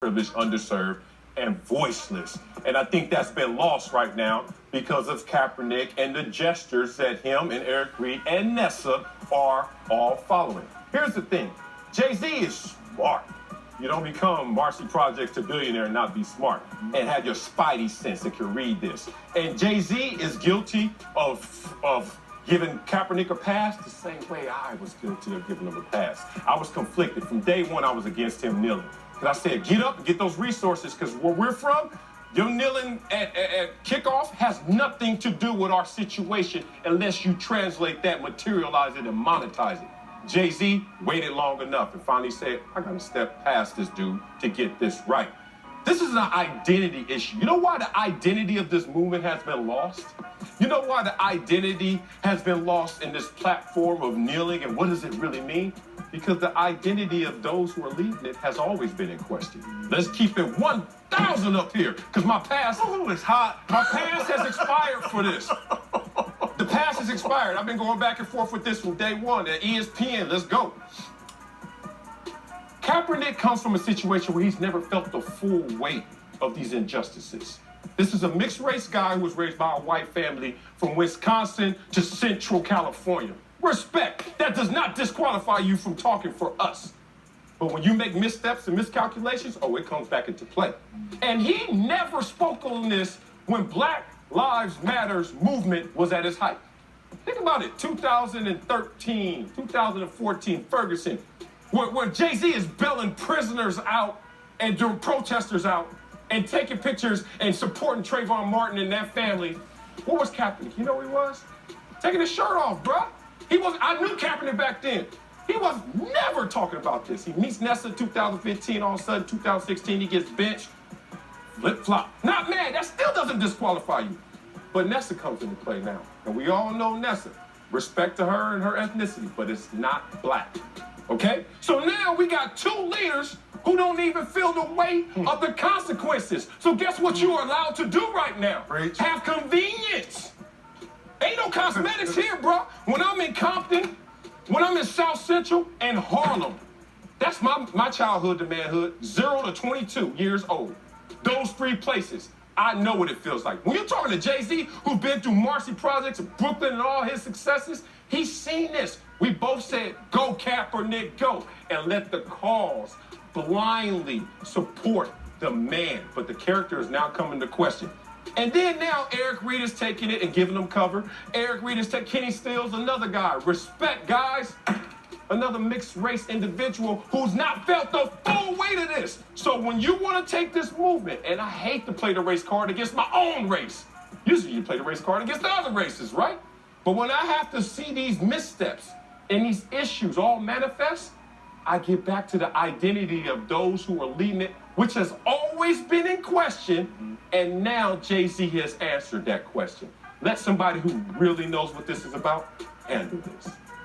privileged, underserved, and voiceless. And I think that's been lost right now because of Kaepernick and the gestures that him and Eric Reid and Nessa are all following. Here's the thing. Jay-Z is smart. You don't become Marcy Projects to billionaire and not be smart and have your spidey sense that can read this. And Jay-Z is guilty of giving Kaepernick a pass the same way I was guilty of giving him a pass. I was conflicted. From day one, I was against him kneeling. Because I said, get up and get those resources, because where we're from, your kneeling at kickoff has nothing to do with our situation unless you translate that, materialize it, and monetize it. Jay-Z waited long enough and finally said, I gotta step past this dude to get this right. This is an identity issue. You know why the identity of this movement has been lost? You know why the identity has been lost in this platform of kneeling, and what does it really mean? Because the identity of those who are leading it has always been in question. Let's keep it 1,000 up here, because my past is hot. My past has expired for this. The past has expired. I've been going back and forth with this from day one at ESPN. Let's go. Kaepernick comes from a situation where he's never felt the full weight of these injustices. This is a mixed-race guy who was raised by a white family from Wisconsin to Central California. Respect. That does not disqualify you from talking for us. But when you make missteps and miscalculations, it comes back into play. And he never spoke on this when Black Lives Matters movement was at its height. Think about it, 2013, 2014, Ferguson, where Jay-Z is bailing prisoners out and doing protesters out and taking pictures and supporting Trayvon Martin and that family. What was Kaepernick? You know what he was? Taking his shirt off, bruh. I knew Kaepernick back then. He was never talking about this. He meets Nessa in 2015, all of a sudden, 2016, he gets benched. Flip-flop. Not mad, that still doesn't disqualify you. But Nessa comes into play now. And we all know Nessa. Respect to her and her ethnicity, but it's not Black. Okay? So now we got two leaders who don't even feel the weight of the consequences. So guess what you are allowed to do right now? Preach. Have convenience. Ain't no cosmetics here, bro. When I'm in Compton, when I'm in South Central and Harlem, that's my childhood to manhood, 0 to 22 years old. Those three places, I know what it feels like. When you're talking to Jay-Z, who's been through Marcy Projects and Brooklyn and all his successes, he's seen this. We both said, go Kaepernick, go, and let the cause blindly support the man. But the character is now coming to question. And then now Eric Reid is taking it and giving them cover. Eric Reid is taking Kenny Stills, another guy. Respect, guys. Another mixed race individual who's not felt the full weight of this. So when you want to take this movement, and I hate to play the race card against my own race. Usually you play the race card against the other races, right? But when I have to see these missteps and these issues all manifest, I get back to the identity of those who are leading it, which has always been in question, and now Jay-Z has answered that question. Let somebody who really knows what this is about handle this.